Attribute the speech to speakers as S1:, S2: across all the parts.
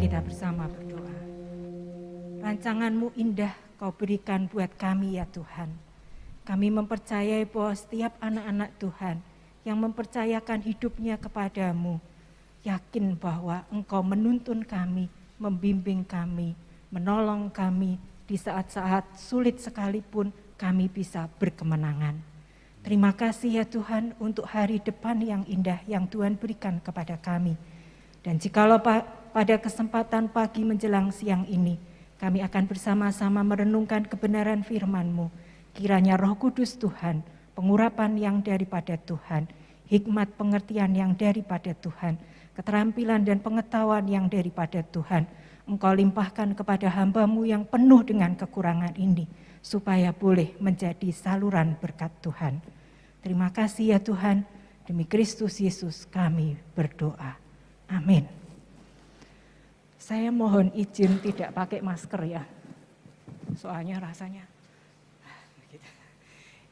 S1: kita bersama berdoa. Rancangan-Mu indah Kau berikan buat kami ya Tuhan. Kami mempercayai bahwa setiap anak-anak Tuhan yang mempercayakan hidupnya kepadamu, yakin bahwa Engkau menuntun kami, membimbing kami, menolong kami di saat-saat sulit sekalipun kami bisa berkemenangan. Terima kasih ya Tuhan untuk hari depan yang indah yang Tuhan berikan kepada kami. Dan jikalau pada kesempatan pagi menjelang siang ini, kami akan bersama-sama merenungkan kebenaran firman-Mu. Kiranya Roh Kudus Tuhan, pengurapan yang daripada Tuhan, hikmat pengertian yang daripada Tuhan, keterampilan dan pengetahuan yang daripada Tuhan, Engkau limpahkan kepada hamba-Mu yang penuh dengan kekurangan ini, supaya boleh menjadi saluran berkat Tuhan. Terima kasih ya Tuhan, demi Kristus Yesus kami berdoa. Amin. Saya mohon izin tidak pakai masker ya, soalnya rasanya.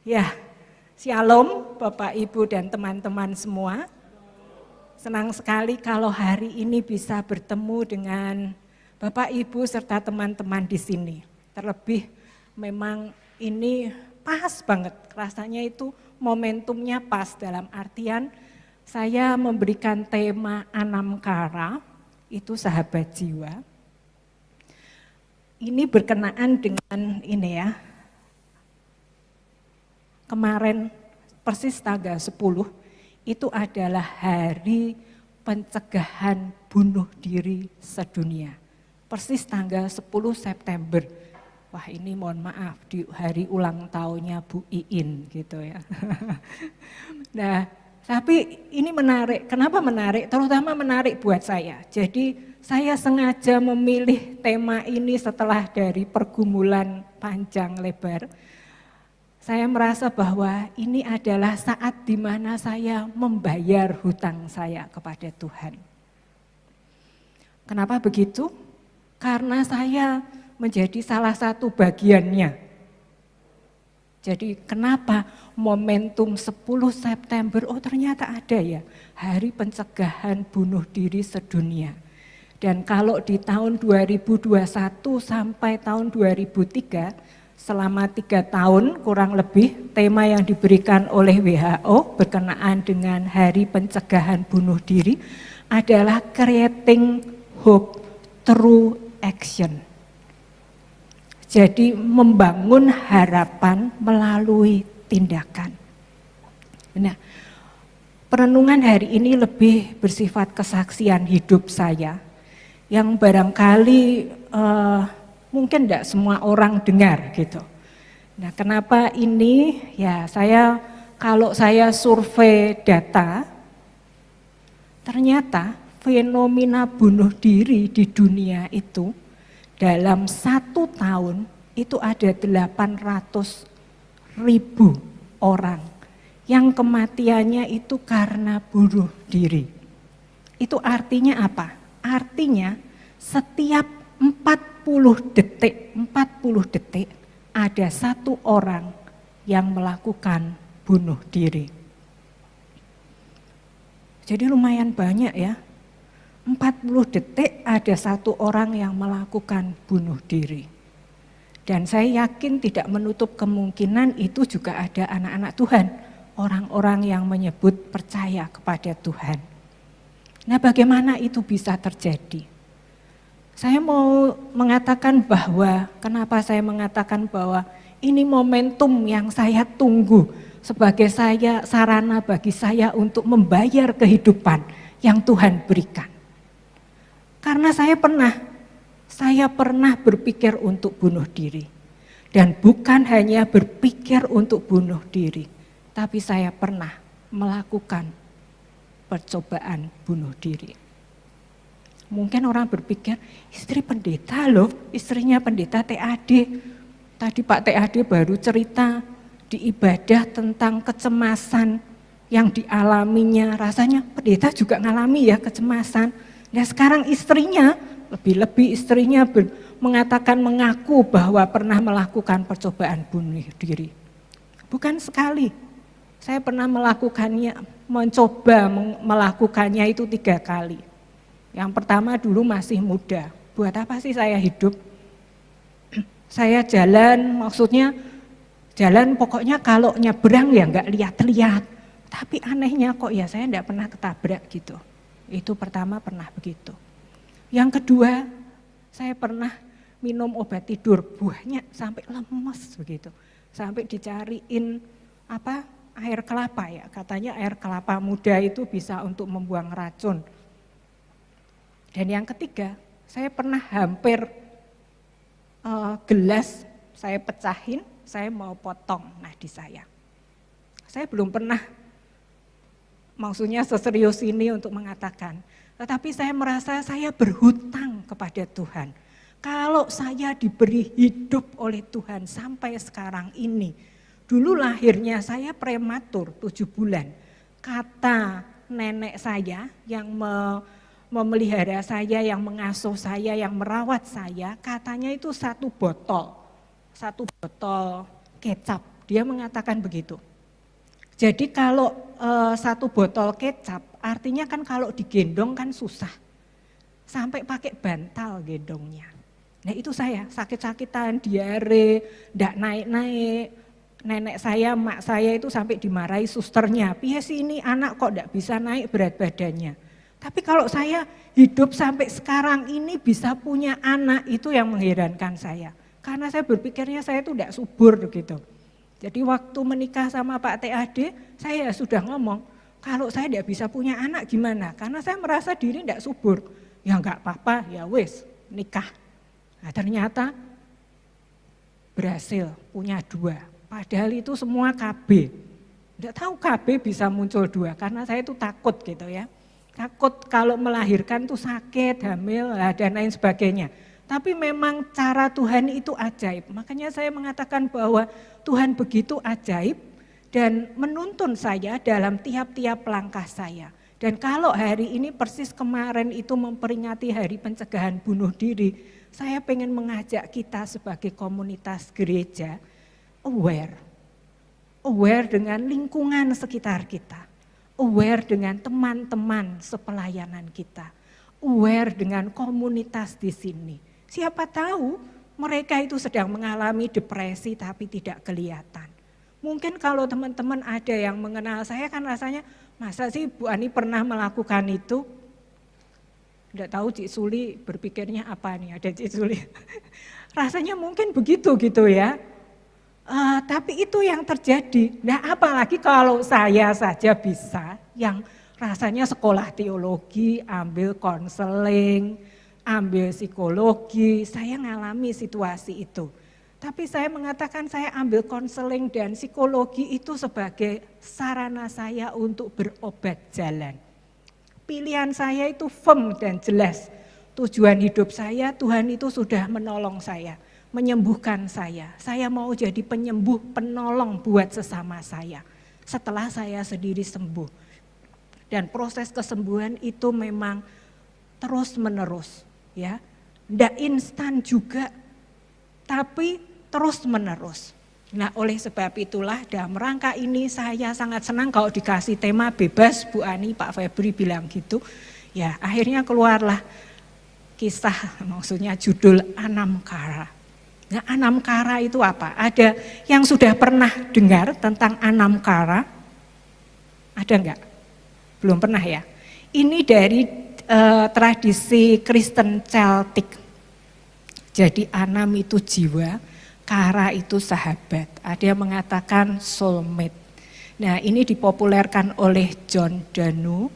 S1: Ya, Shalom Bapak Ibu dan teman-teman semua. Senang sekali kalau hari ini bisa bertemu dengan Bapak Ibu serta teman-teman di sini. Terlebih memang ini pas banget, rasanya itu momentumnya pas dalam artian saya memberikan tema Anamkara, itu sahabat jiwa. Ini berkenaan dengan ini ya, kemarin persis tanggal 10, itu adalah hari pencegahan bunuh diri sedunia. Persis tanggal 10 September. Wah ini mohon maaf, di hari ulang tahunnya Bu Iin gitu ya. Nah, tapi ini menarik, kenapa menarik? Terutama menarik buat saya. Jadi saya sengaja memilih tema ini setelah dari pergumulan panjang lebar. Saya merasa bahwa ini adalah saat di mana saya membayar hutang saya kepada Tuhan. Kenapa begitu? Karena saya menjadi salah satu bagiannya. Jadi kenapa momentum 10 September, oh ternyata ada ya, hari pencegahan bunuh diri sedunia. Dan kalau di tahun 2021 sampai tahun 2003, selama 3 tahun kurang lebih, tema yang diberikan oleh WHO berkenaan dengan hari pencegahan bunuh diri adalah Creating Hope Through Action. Jadi membangun harapan melalui tindakan. Nah, perenungan hari ini lebih bersifat kesaksian hidup saya, yang barangkali mungkin tidak semua orang dengar gitu. Nah, kenapa ini? Ya, kalau saya survei data, ternyata fenomena bunuh diri di dunia itu dalam 1 tahun itu ada 800.000 orang yang kematiannya itu karena bunuh diri. Itu artinya apa? Artinya setiap 40 detik ada 1 orang yang melakukan bunuh diri. Jadi lumayan banyak ya. 40 detik ada 1 orang yang melakukan bunuh diri. Dan saya yakin tidak menutup kemungkinan itu juga ada anak-anak Tuhan, orang-orang yang menyebut percaya kepada Tuhan. Nah, bagaimana itu bisa terjadi? Saya mau mengatakan bahwa, kenapa saya mengatakan bahwa ini momentum yang saya tunggu sebagai sarana bagi saya untuk membayar kehidupan yang Tuhan berikan. Karena saya pernah berpikir untuk bunuh diri. Dan bukan hanya berpikir untuk bunuh diri, tapi saya pernah melakukan percobaan bunuh diri. Mungkin orang berpikir, istri pendeta loh, istrinya pendeta TAD. Tadi Pak TAD baru cerita di ibadah tentang kecemasan yang dialaminya. Rasanya pendeta juga ngalami ya kecemasan. Nah sekarang istrinya, lebih-lebih istrinya mengatakan mengaku bahwa pernah melakukan percobaan bunuh diri. Bukan sekali, saya pernah mencoba melakukannya itu 3 kali. Yang pertama dulu masih muda. Buat apa sih saya hidup? Saya jalan, maksudnya jalan pokoknya kalau nyebrang ya nggak lihat-lihat. Tapi anehnya kok ya saya enggak pernah ketabrak gitu. Itu pertama pernah begitu. Yang kedua, saya pernah minum obat tidur banyak sampai lemes begitu. Sampai dicariin air kelapa ya. Katanya air kelapa muda itu bisa untuk membuang racun. Dan yang ketiga, saya pernah hampir gelas saya pecahin, saya mau potong nadi saya. Saya belum pernah maksudnya seserius ini untuk mengatakan, tetapi saya merasa saya berhutang kepada Tuhan. Kalau saya diberi hidup oleh Tuhan sampai sekarang ini, dulu lahirnya saya prematur 7 bulan. Kata nenek saya yang memelihara saya, yang mengasuh saya, yang merawat saya, katanya itu 1 botol kecap. Dia mengatakan begitu. Jadi kalau 1 botol kecap, artinya kan kalau digendong kan susah. Sampai pakai bantal gendongnya. Nah itu saya, sakit-sakitan, diare, enggak naik-naik. Nenek saya, mak saya itu sampai dimarahi susternya. Piye sih ini anak kok enggak bisa naik berat badannya. Tapi kalau saya hidup sampai sekarang ini bisa punya anak, itu yang mengherankan saya. Karena saya berpikirnya saya itu enggak subur gitu. Jadi waktu menikah sama Pak TAD, saya sudah ngomong, kalau saya tidak bisa punya anak gimana? Karena saya merasa diri tidak subur. Ya enggak apa-apa, ya wis, nikah. Nah ternyata berhasil, punya 2. Padahal itu semua KB. Tidak tahu KB bisa muncul 2, karena saya itu takut gitu ya. Takut kalau melahirkan tuh sakit, hamil, dan lain sebagainya. Tapi memang cara Tuhan itu ajaib. Makanya saya mengatakan bahwa Tuhan begitu ajaib dan menuntun saya dalam tiap-tiap langkah saya. Dan kalau hari ini persis kemarin itu memperingati hari pencegahan bunuh diri, saya pengen mengajak kita sebagai komunitas gereja aware dengan lingkungan sekitar kita, aware dengan teman-teman sepelayanan kita, aware dengan komunitas di sini. Siapa tahu mereka itu sedang mengalami depresi tapi tidak kelihatan. Mungkin kalau teman-teman ada yang mengenal saya kan rasanya, masa sih Bu Ani pernah melakukan itu? Tidak tahu Cik Suli berpikirnya apa nih, ada Cik Suli. Rasanya mungkin begitu gitu ya. Tapi itu yang terjadi. Nah apalagi kalau saya saja bisa yang rasanya sekolah teologi, ambil konseling, ambil psikologi, saya ngalami situasi itu. Tapi saya mengatakan saya ambil konseling dan psikologi itu sebagai sarana saya untuk berobat jalan. Pilihan saya itu firm dan jelas. Tujuan hidup saya, Tuhan itu sudah menolong saya, menyembuhkan saya. Saya mau jadi penyembuh, penolong buat sesama saya. Setelah saya sendiri sembuh. Dan proses kesembuhan itu memang terus menerus. Ya, ndak instan juga, tapi terus menerus. Nah oleh sebab itulah dalam rangka ini saya sangat senang kalau dikasih tema bebas, Bu Ani, Pak Febri bilang gitu. Ya akhirnya keluarlah kisah, maksudnya judul Anamkara. Nah Anamkara itu apa? Ada yang sudah pernah dengar tentang Anamkara? Ada enggak? Belum pernah ya? Ini dari tradisi Kristen Celtic. Jadi Anam itu jiwa, Kara itu sahabat. Ada yang mengatakan soulmate. Nah ini dipopulerkan oleh John Danu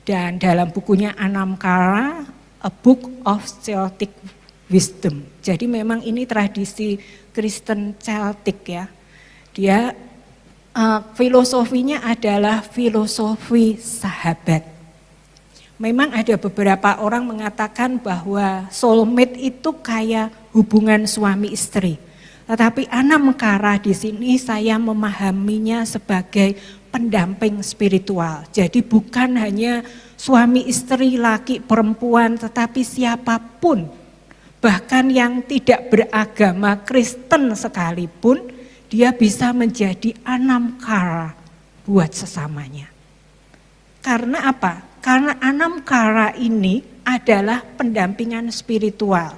S1: dan dalam bukunya Anamkara, A Book of Celtic Wisdom. Jadi memang ini tradisi Kristen Celtic ya. Dia filosofinya adalah filosofi sahabat. Memang ada beberapa orang mengatakan bahwa soulmate itu kayak hubungan suami istri. Tetapi Anamkara di sini saya memahaminya sebagai pendamping spiritual. Jadi bukan hanya suami istri, laki perempuan, tetapi siapapun. Bahkan yang tidak beragama Kristen sekalipun, dia bisa menjadi Anamkara buat sesamanya. Karena apa? Karena Anamkara ini adalah pendampingan spiritual.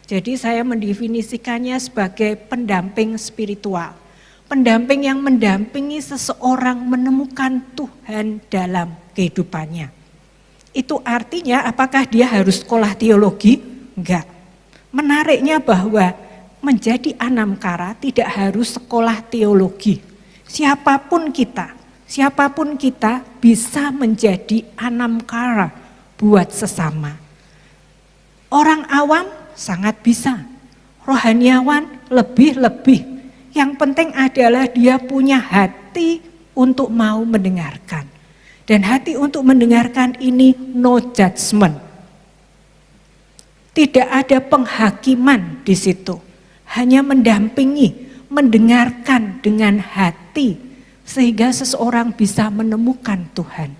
S1: Jadi saya mendefinisikannya sebagai pendamping spiritual. Pendamping yang mendampingi seseorang menemukan Tuhan dalam kehidupannya. Itu artinya apakah dia harus sekolah teologi? Enggak. Menariknya bahwa menjadi Anamkara tidak harus sekolah teologi. Siapapun kita bisa menjadi Anamkara buat sesama. Orang awam sangat bisa, rohaniawan lebih-lebih. Yang penting adalah dia punya hati untuk mau mendengarkan. Dan hati untuk mendengarkan ini no judgment. Tidak ada penghakiman di situ. Hanya mendampingi, mendengarkan dengan hati. Sehingga seseorang bisa menemukan Tuhan.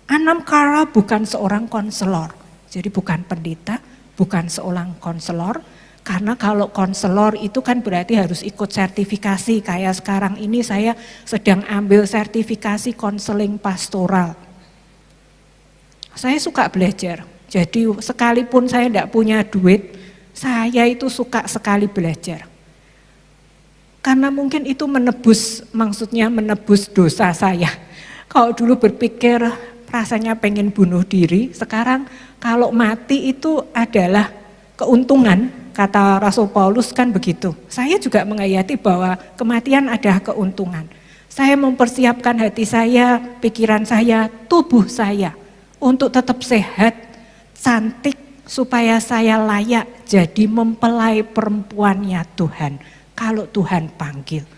S1: Anamkara bukan seorang konselor. Jadi bukan pendeta, bukan seorang konselor. Karena kalau konselor itu kan berarti harus ikut sertifikasi. Kayak sekarang ini saya sedang ambil sertifikasi konseling pastoral. Saya suka belajar. Jadi sekalipun saya tidak punya duit, saya itu suka sekali belajar. Karena mungkin itu maksudnya menebus dosa saya. Kalau dulu berpikir rasanya pengen bunuh diri, sekarang kalau mati itu adalah keuntungan. Kata Rasul Paulus kan begitu. Saya juga menghayati bahwa kematian ada keuntungan. Saya mempersiapkan hati saya, pikiran saya, tubuh saya untuk tetap sehat, cantik, supaya saya layak jadi mempelai perempuannya Tuhan. Kalau Tuhan panggil.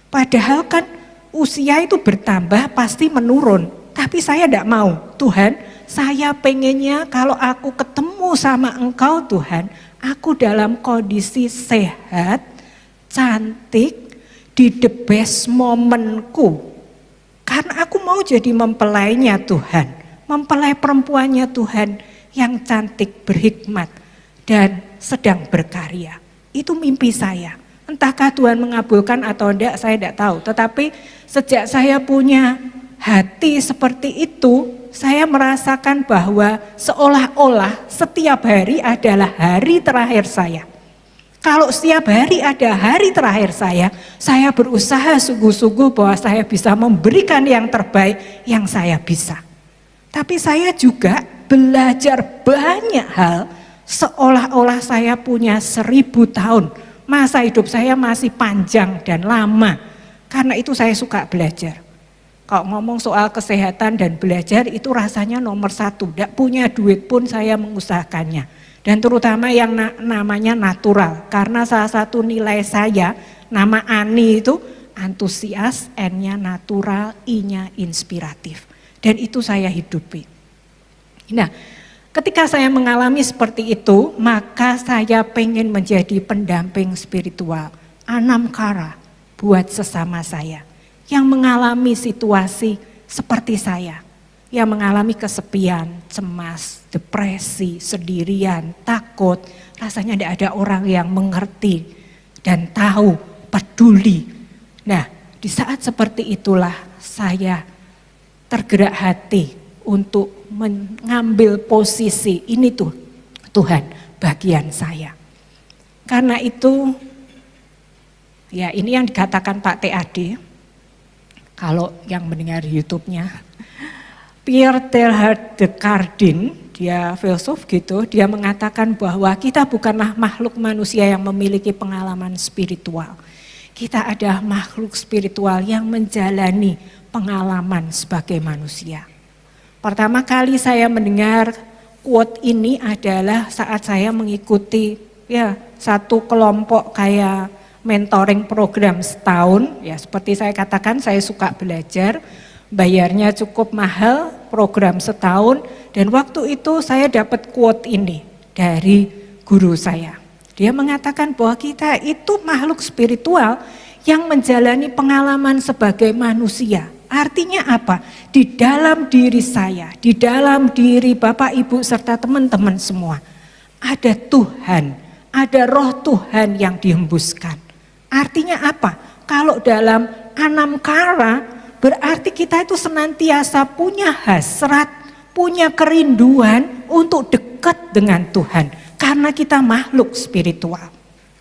S1: Padahal kan usia itu bertambah pasti menurun. Tapi saya tidak mau. Tuhan, saya pengennya kalau aku ketemu sama Engkau Tuhan, aku dalam kondisi sehat, cantik, di the best momenku. Karena aku mau jadi mempelainya Tuhan. Mempelai perempuannya Tuhan yang cantik, berhikmat, dan sedang berkarya. Itu mimpi saya. Entahkah Tuhan mengabulkan atau tidak, saya tidak tahu. Tetapi sejak saya punya hati seperti itu, saya merasakan bahwa seolah-olah setiap hari adalah hari terakhir saya. Kalau setiap hari ada hari terakhir saya berusaha sungguh-sungguh bahwa saya bisa memberikan yang terbaik yang saya bisa. Tapi saya juga belajar banyak hal seolah-olah saya punya 1000 tahun. Masa hidup saya masih panjang dan lama. Karena itu saya suka belajar. Kalau ngomong soal kesehatan dan belajar itu rasanya nomor 1. Tidak punya duit pun saya mengusahakannya. Dan terutama yang namanya natural. Karena salah satu nilai saya, nama Ani itu antusias, N-nya natural, I-nya inspiratif. Dan itu saya hidupi. Nah, ketika saya mengalami seperti itu, maka saya pengen menjadi pendamping spiritual. Anamkara buat sesama saya. Yang mengalami situasi seperti saya, yang mengalami kesepian, cemas, depresi, sendirian, takut, rasanya tidak ada orang yang mengerti dan tahu, peduli. Nah, di saat seperti itulah saya tergerak hati untuk mengambil posisi ini tuh Tuhan bagian saya. Karena itu, ya ini yang dikatakan Pak TAD. Kalau yang mendengar YouTube-nya, Pierre Teilhard de Chardin, dia filsuf gitu, dia mengatakan bahwa kita bukanlah makhluk manusia yang memiliki pengalaman spiritual. Kita adalah makhluk spiritual yang menjalani pengalaman sebagai manusia. Pertama kali saya mendengar quote ini adalah saat saya mengikuti satu kelompok kayak mentoring program setahun, ya seperti saya katakan saya suka belajar, bayarnya cukup mahal, program setahun, dan waktu itu saya dapat quote ini dari guru saya. Dia mengatakan bahwa kita itu makhluk spiritual yang menjalani pengalaman sebagai manusia. Artinya apa? Di dalam diri saya, di dalam diri Bapak, Ibu, serta teman-teman semua, ada Tuhan, ada roh Tuhan yang dihembuskan. Artinya apa? Kalau dalam Anamkara berarti kita itu senantiasa punya hasrat, punya kerinduan untuk dekat dekat dengan Tuhan. Karena kita makhluk spiritual.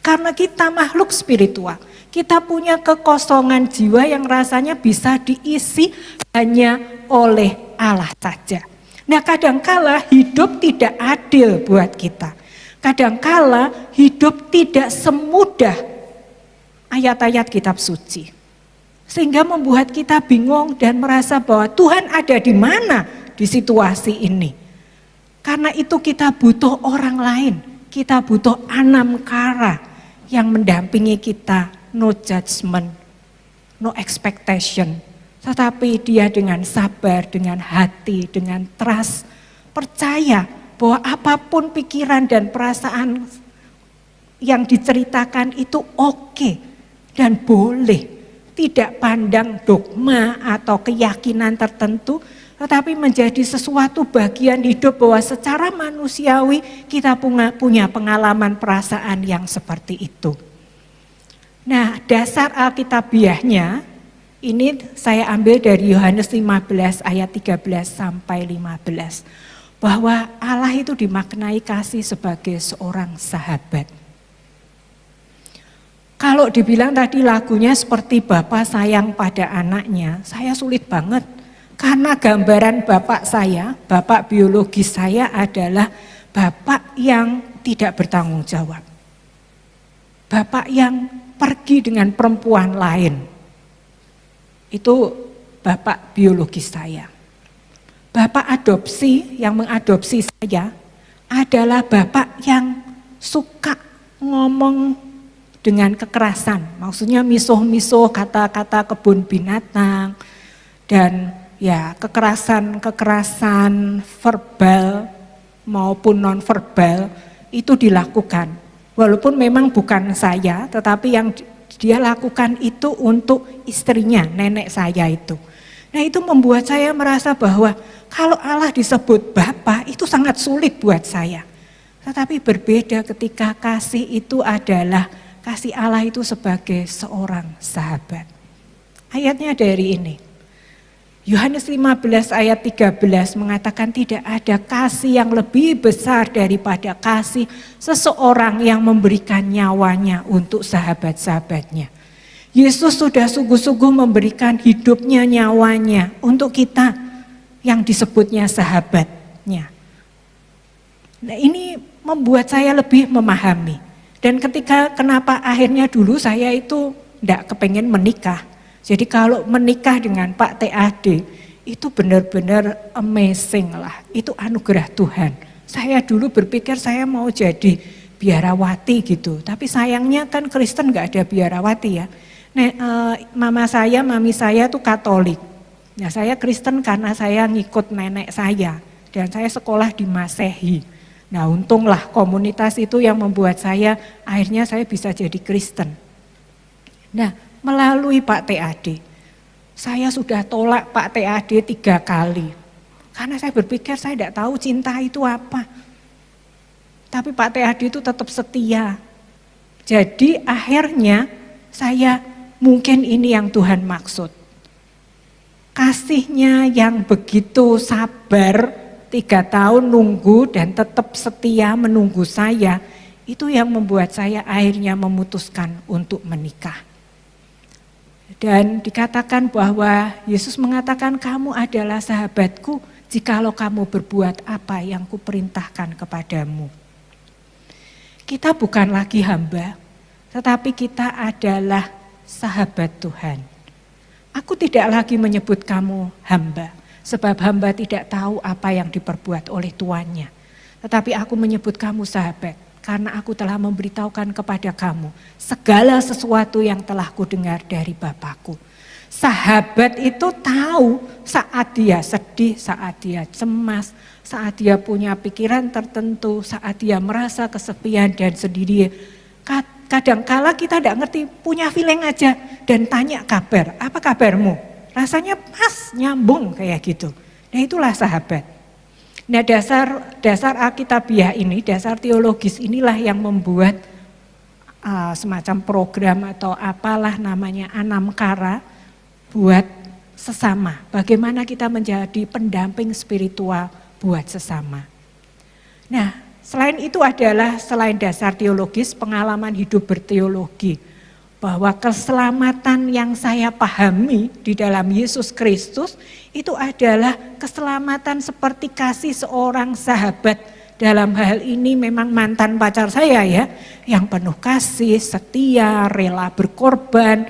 S1: Karena kita makhluk spiritual. Kita punya kekosongan jiwa yang rasanya bisa diisi hanya oleh Allah saja. Nah, kadangkala hidup tidak adil buat kita. Kadangkala hidup tidak semudah ayat-ayat kitab suci. Sehingga membuat kita bingung dan merasa bahwa Tuhan ada di mana di situasi ini. Karena itu kita butuh orang lain. Kita butuh Anamkara yang mendampingi kita. No judgment, no expectation. Tetapi dia dengan sabar, dengan hati, dengan trust. Percaya bahwa apapun pikiran dan perasaan yang diceritakan itu oke dan boleh. Tidak pandang dogma atau keyakinan tertentu, tetapi menjadi sesuatu bagian hidup bahwa secara manusiawi kita punya pengalaman perasaan yang seperti itu. Nah, dasar Alkitabiahnya ini saya ambil dari Yohanes 15 ayat 13 sampai 15. Bahwa Allah itu dimaknai kasih sebagai seorang sahabat. Kalau dibilang tadi lagunya seperti Bapa sayang pada anaknya, saya sulit banget. Karena gambaran bapak saya, bapak biologis saya adalah bapak yang tidak bertanggung jawab. Bapak yang pergi dengan perempuan lain. Itu bapak biologis saya. Bapak adopsi yang mengadopsi saya adalah bapak yang suka ngomong dengan kekerasan. Maksudnya misuh-misuh kata-kata kebun binatang dan ya kekerasan verbal maupun non-verbal itu dilakukan. Walaupun memang bukan saya, tetapi yang dia lakukan itu untuk istrinya, nenek saya itu. Nah, itu membuat saya merasa bahwa kalau Allah disebut Bapa itu sangat sulit buat saya. Tetapi berbeda ketika kasih itu adalah kasih Allah itu sebagai seorang sahabat. Ayatnya dari ini. Yohanes 15 ayat 13 mengatakan tidak ada kasih yang lebih besar daripada kasih seseorang yang memberikan nyawanya untuk sahabat-sahabatnya. Yesus sudah sungguh-sungguh memberikan hidupnya, nyawanya untuk kita yang disebutnya sahabatnya. Nah, ini membuat saya lebih memahami. Dan kenapa akhirnya dulu saya itu tidak kepengen menikah. Jadi kalau menikah dengan Pak TAD itu benar-benar amazing lah, itu anugerah Tuhan. Saya dulu berpikir saya mau jadi biarawati gitu, tapi sayangnya kan Kristen gak ada biarawati ya. Mami saya tuh Katolik. Nah, saya Kristen karena saya ngikut nenek saya dan saya sekolah di Masehi. Nah, untunglah komunitas itu yang membuat akhirnya saya bisa jadi Kristen. Nah, melalui Pak TAD, saya sudah tolak Pak TAD 3 kali. Karena saya berpikir saya tidak tahu cinta itu apa. Tapi Pak TAD itu tetap setia. Jadi akhirnya mungkin ini yang Tuhan maksud. Kasihnya yang begitu sabar 3 tahun nunggu dan tetap setia menunggu saya, itu yang membuat saya akhirnya memutuskan untuk menikah. Dan dikatakan bahwa Yesus mengatakan kamu adalah sahabatku jikalau kamu berbuat apa yang kuperintahkan kepadamu. Kita bukan lagi hamba, tetapi kita adalah sahabat Tuhan. Aku tidak lagi menyebut kamu hamba, sebab hamba tidak tahu apa yang diperbuat oleh tuannya. Tetapi aku menyebut kamu sahabat, karena aku telah memberitahukan kepada kamu segala sesuatu yang telah kudengar dari Bapakku. Sahabat itu tahu saat dia sedih, saat dia cemas, saat dia punya pikiran tertentu, saat dia merasa kesepian dan sendiri. Kadangkala kita tidak ngerti, punya feeling aja dan tanya kabar, apa kabarmu? Rasanya pas, nyambung kayak gitu. Nah, itulah sahabat. Nah, dasar Alkitabiah ini, dasar teologis inilah yang membuat semacam program atau apalah namanya Anamkara buat sesama. Bagaimana kita menjadi pendamping spiritual buat sesama. Nah, selain itu adalah selain dasar teologis, pengalaman hidup berteologi. Bahwa keselamatan yang saya pahami di dalam Yesus Kristus itu adalah keselamatan seperti kasih seorang sahabat. Dalam hal ini memang mantan pacar saya ya, yang penuh kasih, setia, rela berkorban.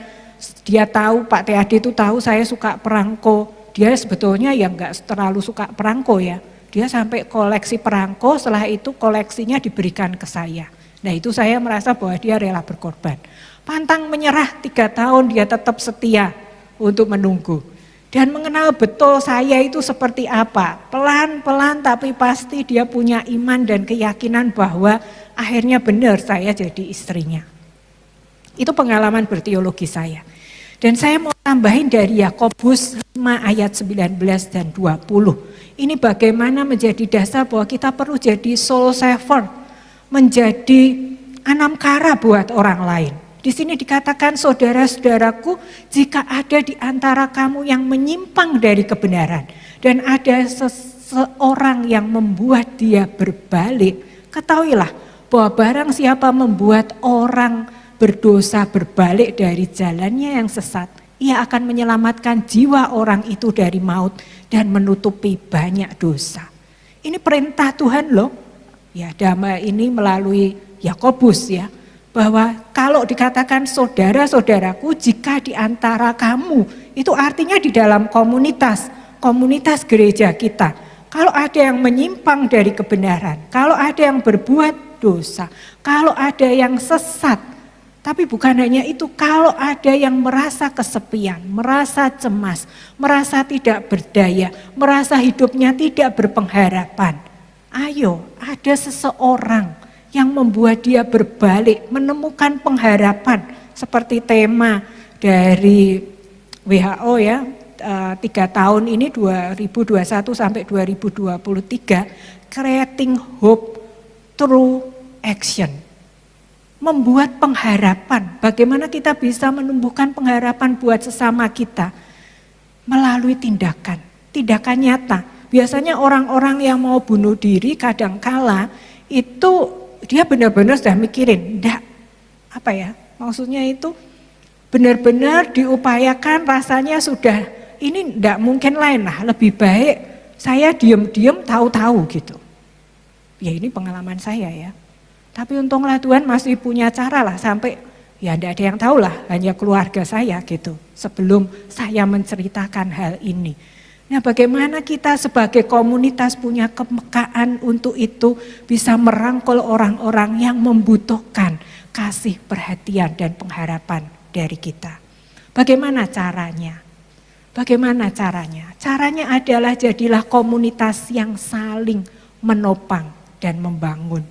S1: Dia tahu, Pak TAD itu tahu saya suka perangko. Dia sebetulnya ya enggak terlalu suka perangko ya. Dia sampai koleksi perangko, setelah itu koleksinya diberikan ke saya. Nah itu saya merasa bahwa dia rela berkorban. Pantang menyerah 3 tahun dia tetap setia untuk menunggu. Dan mengenal betul saya itu seperti apa. Pelan-pelan tapi pasti dia punya iman dan keyakinan bahwa akhirnya benar saya jadi istrinya. Itu pengalaman berteologi saya. Dan saya mau tambahin dari Yakobus 5 ayat 19 dan 20. Ini bagaimana menjadi dasar bahwa kita perlu jadi soul saver. Menjadi anam kara buat orang lain. Di sini dikatakan saudara-saudaraku, jika ada di antara kamu yang menyimpang dari kebenaran dan ada seseorang yang membuat dia berbalik, ketahuilah bahwa barang siapa membuat orang berdosa berbalik dari jalannya yang sesat, ia akan menyelamatkan jiwa orang itu dari maut dan menutupi banyak dosa. Ini perintah Tuhan loh. Ya, damai ini melalui Yakobus ya. Bahwa kalau dikatakan saudara-saudaraku, jika di antara kamu, itu artinya di dalam komunitas gereja kita. Kalau ada yang menyimpang dari kebenaran, kalau ada yang berbuat dosa, kalau ada yang sesat, tapi bukan hanya itu, kalau ada yang merasa kesepian, merasa cemas, merasa tidak berdaya, merasa hidupnya tidak berpengharapan. Ayo, ada seseorang yang membuat dia berbalik, menemukan pengharapan. Seperti tema dari WHO ya, 3 tahun ini 2021 sampai 2023, Creating Hope Through Action. Membuat pengharapan, bagaimana kita bisa menumbuhkan pengharapan buat sesama kita melalui tindakan nyata. Biasanya orang-orang yang mau bunuh diri kadangkala itu dia benar-benar sudah mikirin, maksudnya itu benar-benar diupayakan, rasanya sudah ini enggak mungkin lain lah, lebih baik saya diam-diam tahu-tahu gitu. Ya ini pengalaman saya ya. Tapi untunglah Tuhan masih punya cara lah sampai ya enggak ada yang tahu lah, hanya keluarga saya gitu. Sebelum saya menceritakan hal ini. Nah, bagaimana kita sebagai komunitas punya kepekaan untuk itu, bisa merangkul orang-orang yang membutuhkan kasih, perhatian, dan pengharapan dari kita. Bagaimana caranya? Caranya adalah jadilah komunitas yang saling menopang dan membangun.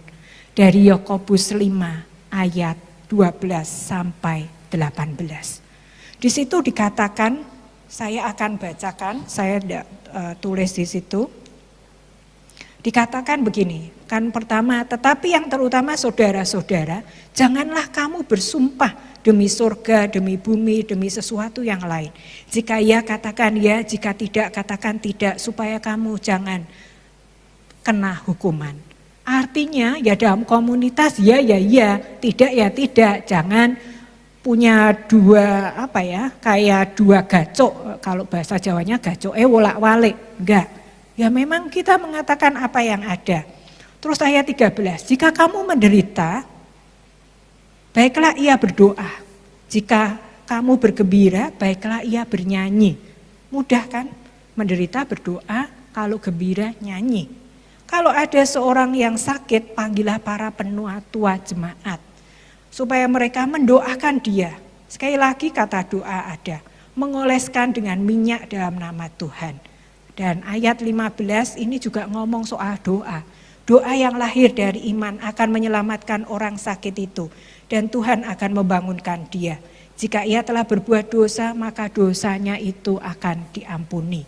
S1: Dari Yakobus 5 ayat 12 sampai 18. Di situ dikatakan, saya akan bacakan, saya tulis di situ. Dikatakan begini, kan pertama, tetapi yang terutama saudara-saudara, janganlah kamu bersumpah demi surga, demi bumi, demi sesuatu yang lain. Jika ya katakan ya, jika tidak katakan tidak, supaya kamu jangan kena hukuman. Artinya ya dalam komunitas ya, tidak ya tidak, jangan punya kayak dua gacok, kalau bahasa Jawanya gacok wolak-walik, enggak. Ya memang kita mengatakan apa yang ada. Terus ayat 13, jika kamu menderita, baiklah ia berdoa. Jika kamu bergembira, baiklah ia bernyanyi. Mudah kan? Menderita berdoa, kalau gembira nyanyi. Kalau ada seorang yang sakit, panggillah para penatua jemaat. Supaya mereka mendoakan dia. Sekali lagi kata doa ada. Mengoleskan dengan minyak dalam nama Tuhan. Dan ayat 15 ini juga ngomong soal doa. Doa yang lahir dari iman akan menyelamatkan orang sakit itu. Dan Tuhan akan membangunkan dia. Jika ia telah berbuat dosa, maka dosanya itu akan diampuni.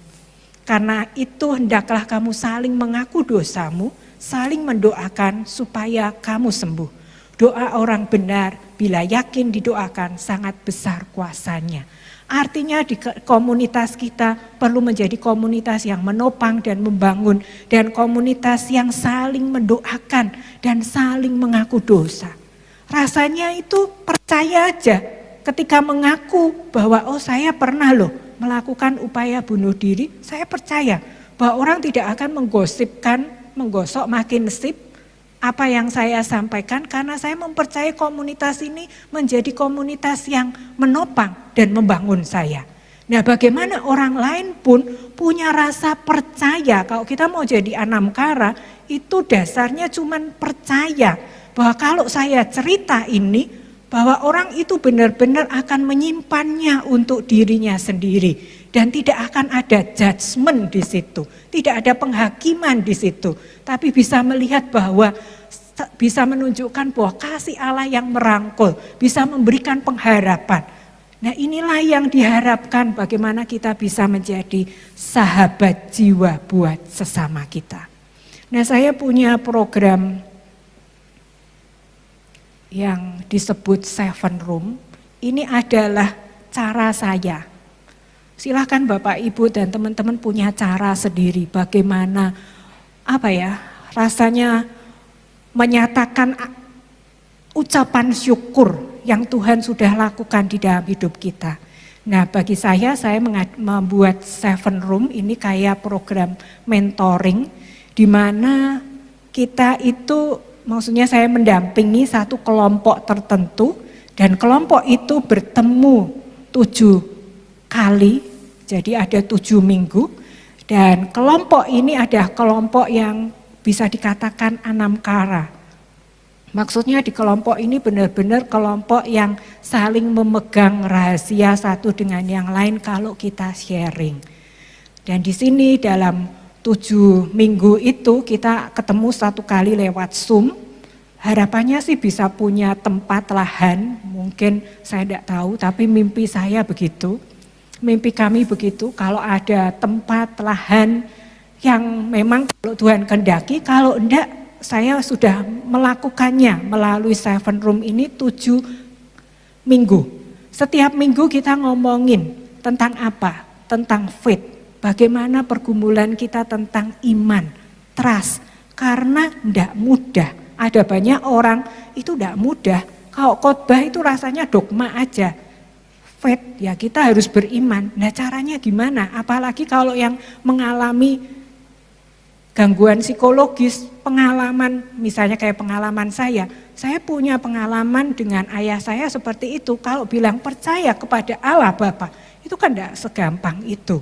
S1: Karena itu hendaklah kamu saling mengaku dosamu, saling mendoakan supaya kamu sembuh. Doa orang benar bila yakin didoakan sangat besar kuasanya. Artinya di komunitas kita perlu menjadi komunitas yang menopang dan membangun, dan komunitas yang saling mendoakan dan saling mengaku dosa. Rasanya itu percaya aja ketika mengaku bahwa oh saya pernah loh melakukan upaya bunuh diri, saya percaya bahwa orang tidak akan menggosipkan, menggosok makin sip apa yang saya sampaikan, karena saya mempercayai komunitas ini menjadi komunitas yang menopang dan membangun saya. Nah, bagaimana orang lain pun punya rasa percaya. Kalau kita mau jadi Anamkara, itu dasarnya cuman percaya bahwa kalau saya cerita ini, bahwa orang itu benar-benar akan menyimpannya untuk dirinya sendiri. Dan tidak akan ada judgement di situ, tidak ada penghakiman di situ. Tapi bisa melihat bahwa, bisa menunjukkan bahwa kasih Allah yang merangkul, bisa memberikan pengharapan. Nah, inilah yang diharapkan, bagaimana kita bisa menjadi sahabat jiwa buat sesama kita. Nah, saya punya program yang disebut 7 Room. Ini adalah cara saya. Silakan Bapak Ibu dan teman-teman punya cara sendiri bagaimana rasanya menyatakan ucapan syukur yang Tuhan sudah lakukan di dalam hidup kita. Nah, bagi saya membuat 7 Room ini kayak program mentoring, di mana kita itu, maksudnya saya mendampingi satu kelompok tertentu, dan kelompok itu bertemu 7 kali. Jadi ada 7 minggu, dan kelompok ini ada kelompok yang bisa dikatakan Anamkara. Maksudnya di kelompok ini benar-benar kelompok yang saling memegang rahasia satu dengan yang lain kalau kita sharing. Dan di sini dalam 7 minggu itu kita ketemu 1 kali lewat Zoom. Harapannya sih bisa punya tempat lahan, mungkin saya tidak tahu, tapi mimpi saya begitu. Mimpi kami begitu, kalau ada tempat lahan yang memang kalau Tuhan kehendaki, kalau enggak saya sudah melakukannya melalui 7 Room ini 7 minggu. Setiap minggu kita ngomongin tentang apa? Tentang faith, bagaimana pergumulan kita tentang iman, trust, karena enggak mudah. Ada banyak orang itu enggak mudah, kalau khotbah itu rasanya dogma aja. Faith, ya kita harus beriman. Nah, caranya gimana? Apalagi kalau yang mengalami gangguan psikologis, pengalaman misalnya kayak pengalaman saya punya pengalaman dengan ayah saya seperti itu. Kalau bilang percaya kepada Allah Bapa, itu kan tidak segampang itu.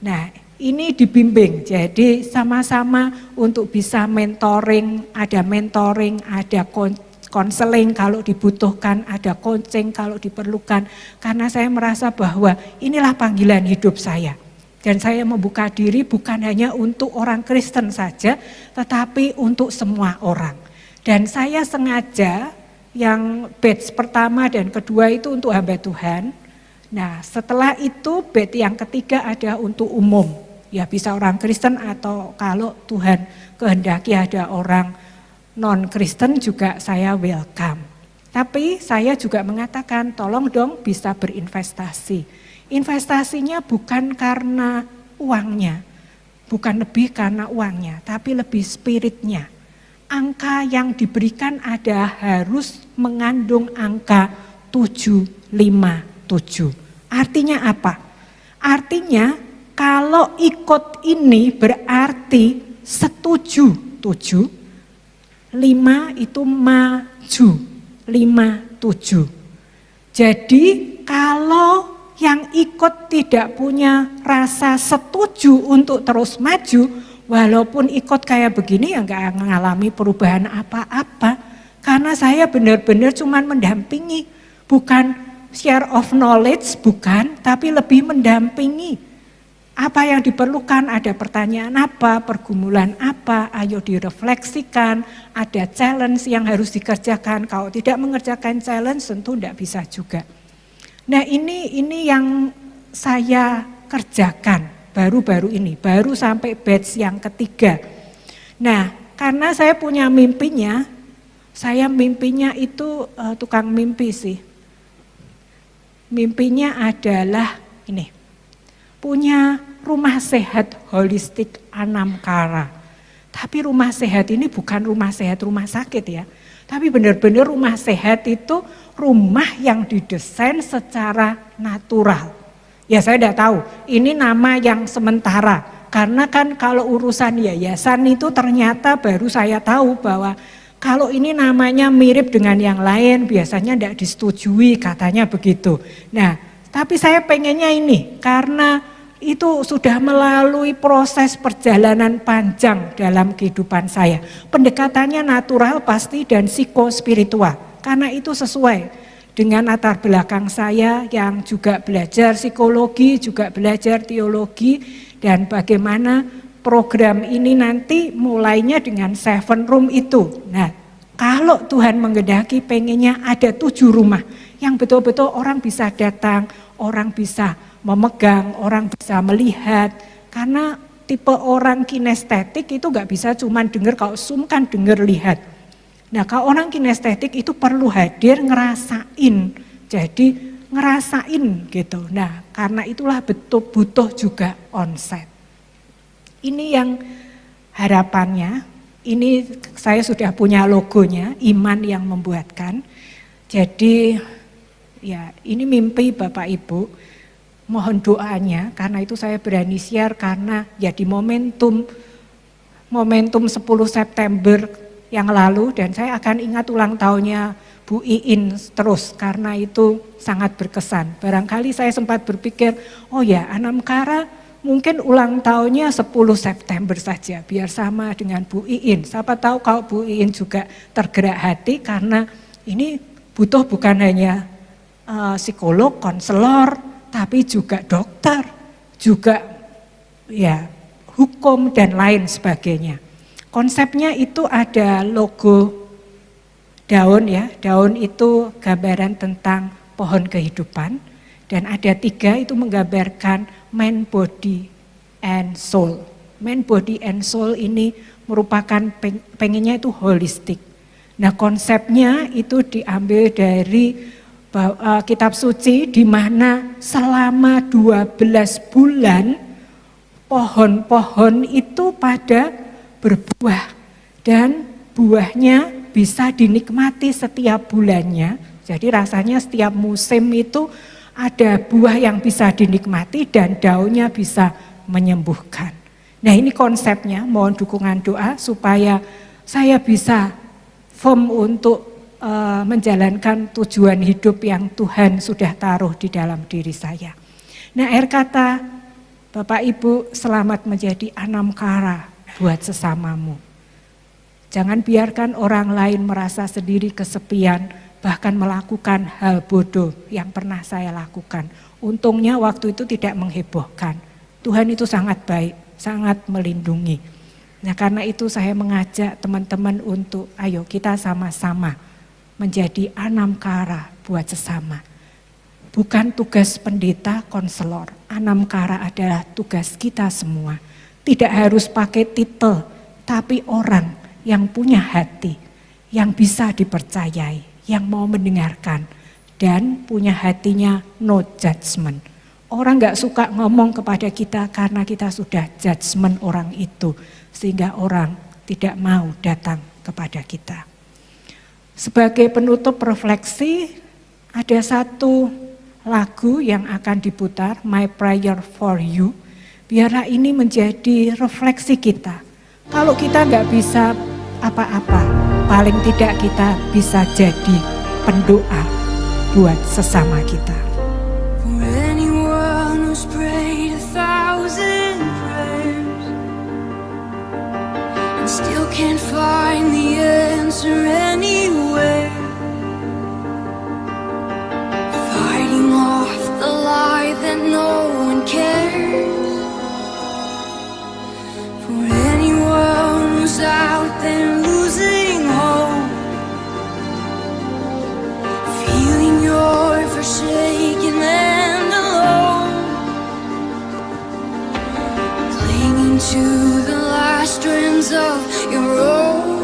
S1: Nah, ini dibimbing, jadi sama-sama untuk bisa mentoring, ada konseling kalau dibutuhkan, ada coaching kalau diperlukan. Karena saya merasa bahwa inilah panggilan hidup saya. Dan saya membuka diri bukan hanya untuk orang Kristen saja, tetapi untuk semua orang. Dan saya sengaja yang batch pertama dan kedua itu untuk hamba Tuhan. Nah, setelah itu batch yang ketiga ada untuk umum. Ya bisa orang Kristen atau kalau Tuhan kehendaki ada orang non-Kristen juga saya welcome. Tapi saya juga mengatakan tolong dong bisa berinvestasi. Investasinya bukan karena uangnya, bukan lebih karena uangnya, tapi lebih spiritnya. Angka yang diberikan harus mengandung angka 757. Artinya apa? Artinya kalau ikut ini berarti setuju 7. 5 itu maju, 57. Jadi kalau yang ikut tidak punya rasa setuju untuk terus maju, walaupun ikut kayak begini ya gak mengalami perubahan apa-apa. Karena saya benar-benar cuma mendampingi, bukan share of knowledge, bukan, tapi lebih mendampingi. Apa yang diperlukan, ada pertanyaan apa, pergumulan apa, ayo direfleksikan, ada challenge yang harus dikerjakan. Kalau tidak mengerjakan challenge tentu tidak bisa juga. Nah ini yang saya kerjakan baru-baru ini, baru sampai batch yang ketiga. Nah karena saya punya mimpinya itu tukang mimpi sih. Mimpinya adalah ini, punya rumah sehat holistik Anamkara. Tapi rumah sehat ini bukan rumah sehat rumah sakit ya, tapi benar-benar rumah sehat itu rumah yang didesain secara natural. Ya saya tidak tahu, ini nama yang sementara. Karena kan kalau urusan yayasan itu ternyata baru saya tahu bahwa kalau ini namanya mirip dengan yang lain biasanya tidak disetujui, katanya begitu. Nah, tapi saya pengennya ini karena itu sudah melalui proses perjalanan panjang dalam kehidupan saya. Pendekatannya natural pasti dan psikospiritual. Karena itu sesuai dengan latar belakang saya yang juga belajar psikologi, juga belajar teologi, dan bagaimana program ini nanti mulainya dengan 7 room itu. Nah, kalau Tuhan menghendaki pengennya ada 7 rumah yang betul-betul orang bisa datang, orang bisa memegang, orang bisa melihat. Karena tipe orang kinestetik itu gak bisa cuman dengar, kalau Zoom kan dengar lihat. Nah kalau orang kinestetik itu perlu hadir ngerasain, jadi ngerasain gitu. Nah karena itulah betul butuh juga onsite. Ini yang harapannya, ini saya sudah punya logonya, iman yang membuatkan. Jadi ya ini mimpi Bapak Ibu, mohon doanya karena itu saya berani share karena ya di momentum 10 September yang lalu dan saya akan ingat ulang tahunnya Bu Iin terus karena itu sangat berkesan. Barangkali saya sempat berpikir, oh ya Anamkara mungkin ulang tahunnya 10 September saja biar sama dengan Bu Iin. Siapa tahu kalau Bu Iin juga tergerak hati karena ini butuh bukan hanya psikolog, konselor, tapi juga dokter, juga ya hukum dan lain sebagainya. Konsepnya itu ada logo daun ya, daun itu gambaran tentang pohon kehidupan dan ada 3 itu menggambarkan mind, body, and soul. Mind, body, and soul ini merupakan pengennya itu holistik. Nah konsepnya itu diambil dari kitab suci di mana selama 12 bulan pohon-pohon itu pada berbuah dan buahnya bisa dinikmati setiap bulannya. Jadi rasanya setiap musim itu ada buah yang bisa dinikmati dan daunnya bisa menyembuhkan. Nah ini konsepnya, mohon dukungan doa supaya saya bisa firm untuk menjalankan tujuan hidup yang Tuhan sudah taruh di dalam diri saya. Nah akhir kata Bapak Ibu, selamat menjadi Anamkara buat sesamamu. Jangan biarkan orang lain merasa sendiri kesepian, bahkan melakukan hal bodoh yang pernah saya lakukan. Untungnya waktu itu tidak menghebohkan. Tuhan itu sangat baik, sangat melindungi. Nah karena itu saya mengajak teman-teman untuk ayo kita sama-sama menjadi Anamkara buat sesama. Bukan tugas pendeta, konselor. Anamkara adalah tugas kita semua. Tidak harus pakai titel, tapi orang yang punya hati, yang bisa dipercayai, yang mau mendengarkan, dan punya hatinya no judgment. Orang gak suka ngomong kepada kita karena kita sudah judgment orang itu, sehingga orang tidak mau datang kepada kita. Sebagai penutup refleksi, ada satu lagu yang akan diputar, My Prayer for You. Biarlah ini menjadi refleksi kita. Kalau kita nggak bisa apa-apa, paling tidak kita bisa jadi pendoa buat sesama kita.
S2: For anyone who's prayed 1,000 prayers and still can't find the answer anywhere, fighting off the lie that no one cares. For anyone who's out there losing hope, feeling you're forsaken and alone, clinging to the last strands of your rope,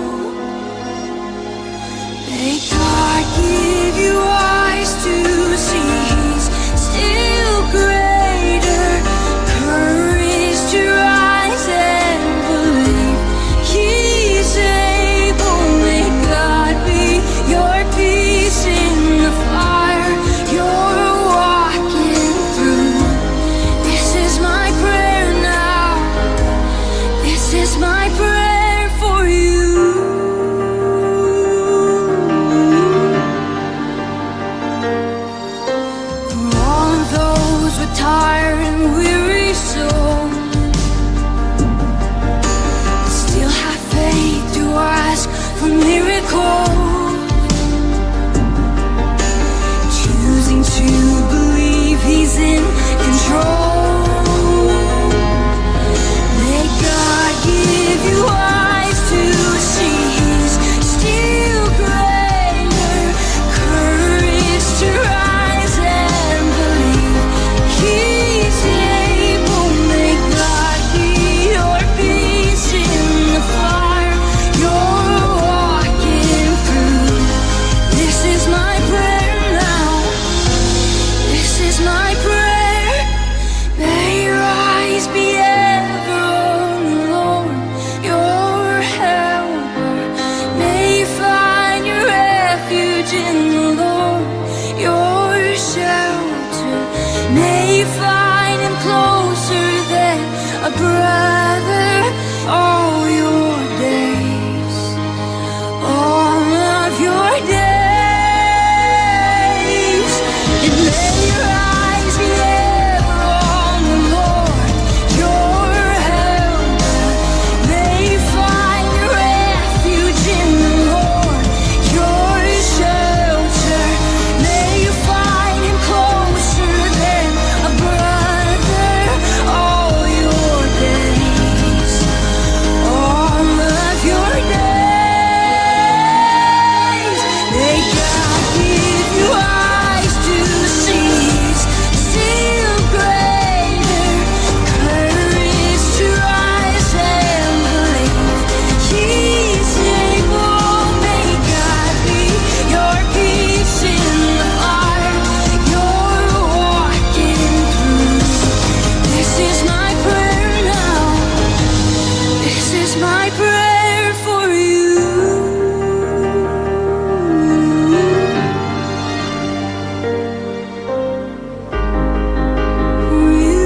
S2: in the Lord your shelter. May you find him closer than a brother all your days, all of your days. And may your eyes be ever on the Lord your helper. May you find refuge in the Lord your shelter. May you find him closer than a brother all your days, all of your days. May God give you eyes to see, still greater courage to rise and believe he's able. May God be your peace in the fire you're walking through. This is my prayer now. This is my prayer for you. For you.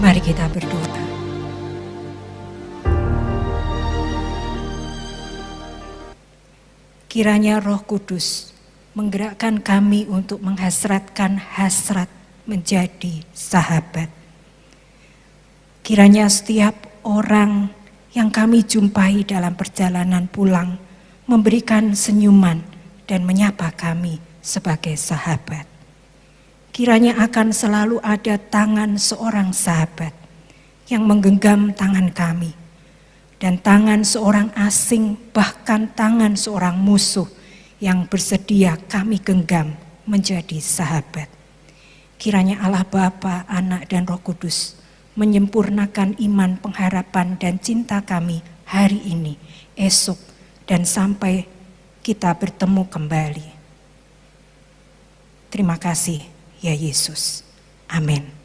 S1: Mari kita berdoa. Kiranya Roh Kudus menggerakkan kami untuk menghasratkan hasrat menjadi sahabat. Kiranya setiap orang yang kami jumpai dalam perjalanan pulang memberikan senyuman dan menyapa kami sebagai sahabat. Kiranya akan selalu ada tangan seorang sahabat yang menggenggam tangan kami, dan tangan seorang asing, bahkan tangan seorang musuh yang bersedia kami genggam menjadi sahabat. Kiranya Allah Bapa, Anak, dan Roh Kudus menyempurnakan iman, pengharapan, dan cinta kami hari ini, esok, dan sampai kita bertemu kembali. Terima kasih ya Yesus. Amin.